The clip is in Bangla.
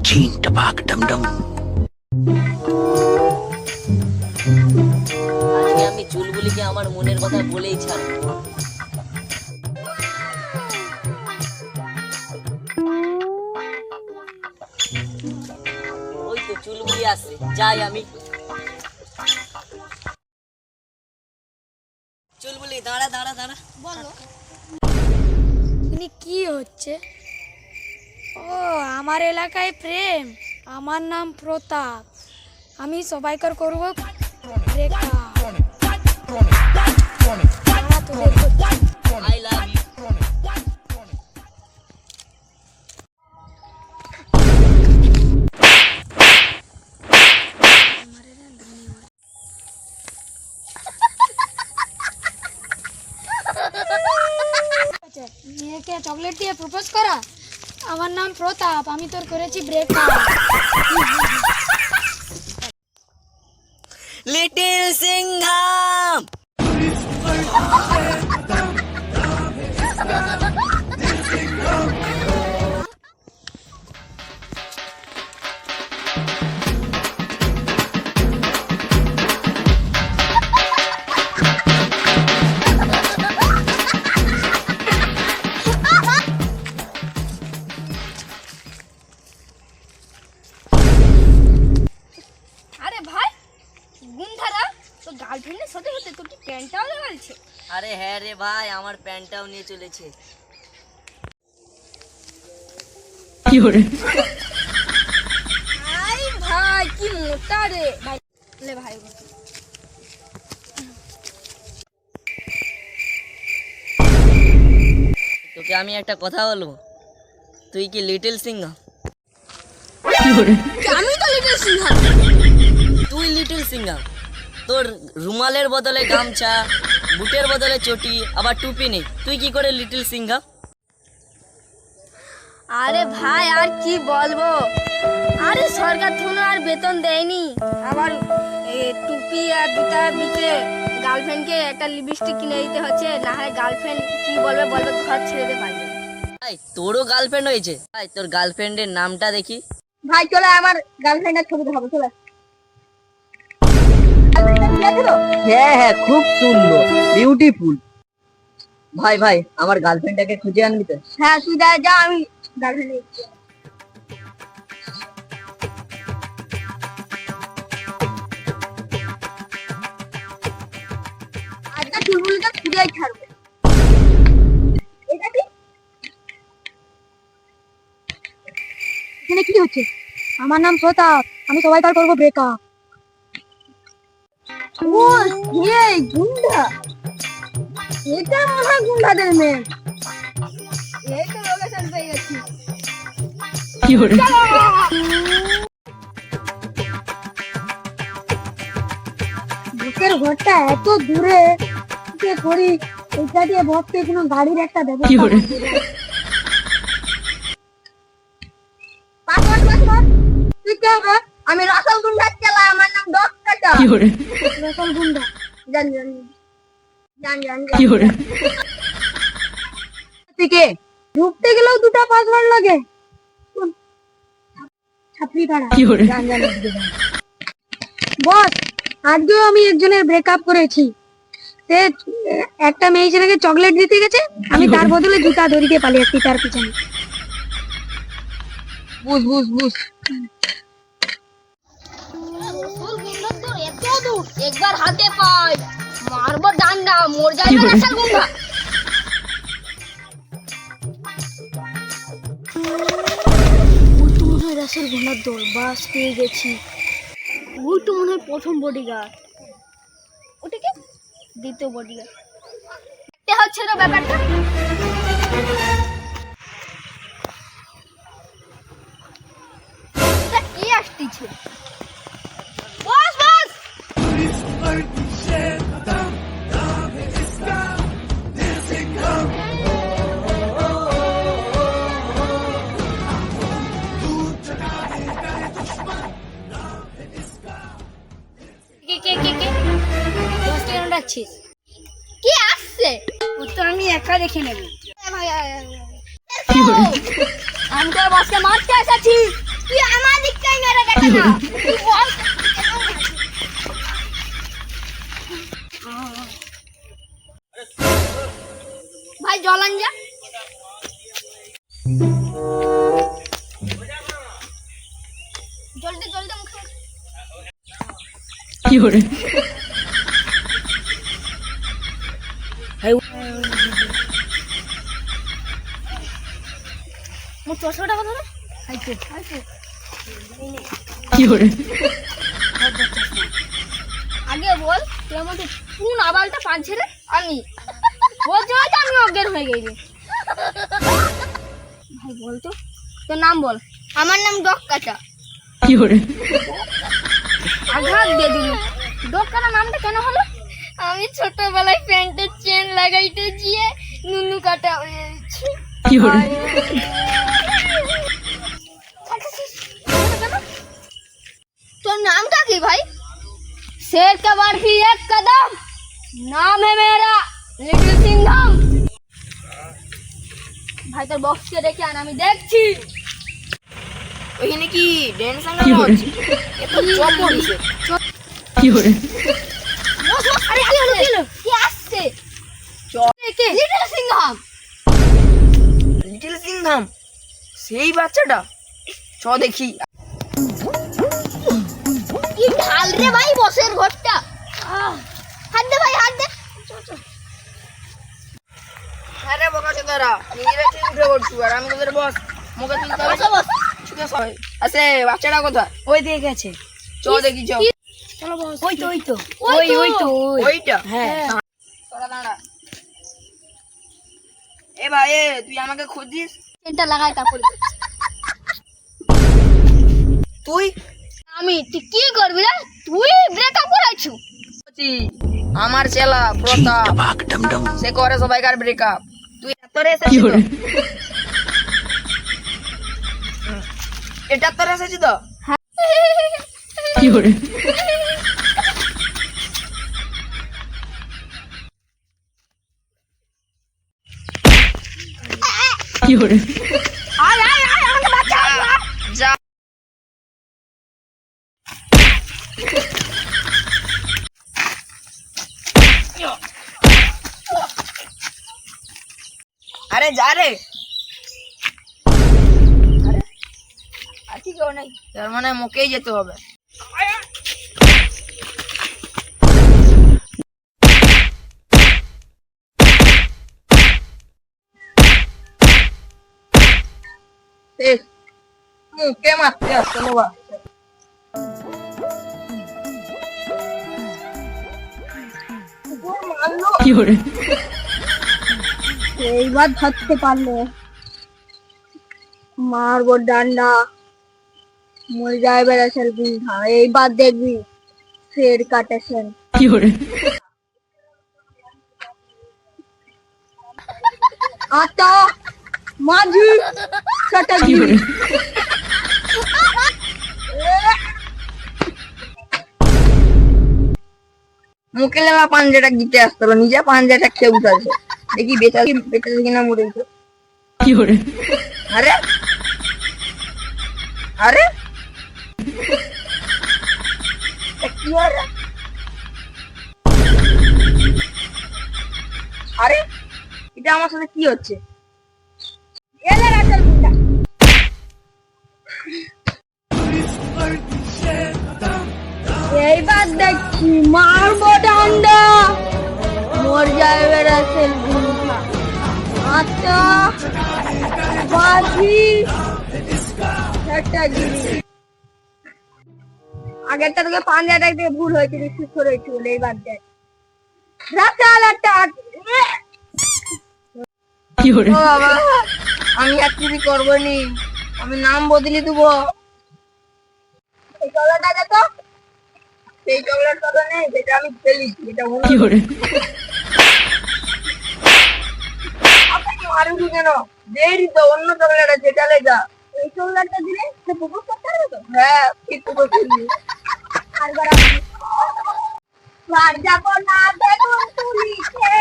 झीन टपाक डम डम। আজকে আমি চুলবুলিকে আমার মনের কথা বলেই ছাড়বো। ওই তো চুলবুলি আসছে, যাই আমি। চুলবুলি দাঁড়া দাঁড়া দাঁড়া। বলো কি হচ্ছে? ও আমার এলাকায় প্রেম, আমার নাম প্রতাপ, আমি সবাইকার করব রেখা। I love you. মেয়েকে চকলেট দিয়ে প্রপোজ করা? আমার নাম প্রতাপ, আমি তোর করেছি ব্রেকআপ। লিটল সিংহাম। আরে ভাই গুন্ধারা, তো গার্লফ্রেন্ডের সাথে সাথে তোর কি প্যান্টটাও লাগালছে? আরে হ্যাঁ রে ভাই, আমার প্যান্টটাও নিয়ে চলেছে। আই ভাই কি মোটা রে ভাই, লে ভাই। তোকে আমি একটা কথা বলবো, তুই কি লিটল সিংহাম? আমি তো লিটল সিংহাম। তুই লিটল সিংহাম, তোর রুমালের বদলে গামছা, বুটের বদলে চটি, আবার টুপি নেই, তুই কি করে লিটল সিংহাম? আরে ভাই আর কি বলবো, আরে সরকার থেকে আর বেতন দেয়নি, আবার টুপি আর জুতার বিচে গার্লফ্রেন্ডকে একটা লিপস্টিক কিনে দিতে হচ্ছে, না হয় গার্লফ্রেন্ড কি বলবে বলবে ঘর ছেড়ে দিতে পারবে। ভাই তোরও গার্লফ্রেন্ড হয়েছে? ভাই তোর গার্লফ্রেন্ডের নামটা দেখি। ভাই চলে আমার গার্লফ্রেন্ডের ছবি দেখাবো, চলে। হ্যাঁ হ্যাঁ, খুব সুন্দর, বিউটিফুল। ভাই ভাই আমার গার্লফ্রেন্ডটাকে খুঁজে আনবি তো? হ্যাঁ তুই যা, আমি গার্লফ্রেন্ড দেখছি। আজকে চুলবুলিটা খুঁজেই ছাড়বে। এটা কি? এখানে কি হচ্ছে? আমার নাম প্রতাপ, আমি সবাইকার করবো ব্রেকআপ। ও এই গুন্ডা, এটা মনে হয় গুন্ডাদের মেয়ে। এই তো লোকেশন পেয়ে গেছি। বুকের ঘরটা এত দূরে, কি করি? এটা দিয়ে ভক্তে কোনো গাড়ির একটা ব্যবস্থা করতে হবে। পাসওয়ার্ড তুই কে হবে? আমি রাসেল গুন্ডা চালা, আমার নাম ডক্টর। রাসেল গুন্ডা, জান জান জান জান জান। থেকে ঢুকতে গেলেও দুটো পাসওয়ার্ড লাগে। ছাত্রী পাড়া, জান জান। বস আজকেও আমি একজনের ব্রেকআপ করেছি। সে একটা মেয়ে ছেলেকে চকলেট দিতে গেছে, আমি তার বদলে জুতা ধরিতে পালিয়েছি তার পিছনে। বুঝ বুঝ বুঝ। একবার হাতে পাই মারবো ডান্ডা, মর যাবে রাসেল গুন্ডা। ওই তো মনে হয় রাসেল গুন্ডার দল, বাস পেয়ে গেছি। ওই তো মনে হয় প্রথম বডিগার্ড, ওটাকে দ্বিতীয় বডিগার্ড। দেখতে হচ্ছে না ব্যাপারটা। কি আসতেছে? বস বস রাখছিস? কি আসছে? ও তো আমি একা দেখে নেব। আমি তোর বসকে মারতে এসেছি। তুই আমার দিকটাই মেরে দেখা না তুই বল ভাই জল আন যা জলদি জলদি মুখে কি করে মোর 400 টাকা ধরো আইতে কি করে আগে বল তুই আমাকে কোন আবালটা পাঁচছে রে আমি বলছো যে আমি অজ্ঞান হয়ে গেছি ভাই বল তো তোর নাম বল আমার নাম ডক্কাটা কি করে আঘাত দিয়ে দিল ডক্কাটা নামটা কেন হলো আমি ছোটবেলায় প্যান্টের চেন লাগাইতে গিয়ে নুনু কাটা হয়েছি কি করে তোর नामটা কি ভাই शेर का बर्फी एक कदम नाम है मेरा लिटिल सिंघम ভাই তোর বক্সকে দেখে আন আমি দেখছি ওইখানে কি ড্যান্স কি করে এত জব পড়ছে কি করে আরে কি হলো কি আসছে কে লিটিল সিংঘম লিটল সিংহাম সেই বাচ্চাটা চ দেখি কি ঢাল রে ভাই বসের ঘরটা হাত দে ভাই হাত দে আরে বকা চোদারা নিজেরা ঠিক উঠে পড়ছু আর আমি তোদের বস মুখে তুলতে হবে বস ঠিক আছে আছে বাচ্চাটা কোথায় ওই দিয়ে গেছে চ দেখি চ চলো বস ওই তো ওই তো ওইটা হ্যাঁ তোরা দাঁড়া এ ভাই তুই আমাকে খুঁজিস চেনটা লাগাই তারপরে তুই আমি তুই কি করবি রে তুই ব্রেকআপ করাইছু আমার চেলা প্রতাপ সে করে সবাইকার ব্রেকআপ তুই এতরে কি এসেছিস করে এটা তোর এসেছিস তো কি করে কি করে আয় আয় আয় আমাকে বাঁচা যা আরে যা রে আরে আর কি কেউ নাই তার মানে মুখেই যেতে হবে মুখে মারতে আসলো বা কি করে এইবার ধরতে পারলে মারবো ডান্ডা মরে যায় বেড়াছেন বিঘা এইবার দেখবি ফের কাটেছেন কি করে আতা মাঝি কি কাটাগি করে মুখে লাগা পাঞ্জাটা গিতে আসতো নিজে পাঞ্জাটা খেয়ে উঠাছে দেখি বেটা বেটা কিনা মরেছে কি করে আরে আরে কি হলো? আরে এটা আমার সাথে কি হচ্ছে এলে রাতের গুন্ডা এইবার দেখছি মারবো ডান্ডা মর যায় বেড়াছেন বিঘা আতা বাজি কাটাগিরি আগেরটা তোকে পাঞ্জাটা দিয়ে ভুল হয়েছিল ঠিক করেছিল এইবার দেখ রাতারাতা কি করে ও বাবা আমি আর চুরি করবো নি আমি নাম বদলে দেবো এই গলাটা দে তো সেই চকলেট কথা নেই যেটা আমি ফেলেছি এটা কি করে আপনি মারুন কেন দেরি তো অন্য চকলেট আছে যেটা লেগা এই চোলাটা দিলে সে পুকুর করতে পারবে তো হ্যাঁ ঠিক তো করছি আর যাবো না বেগুন তুলিছে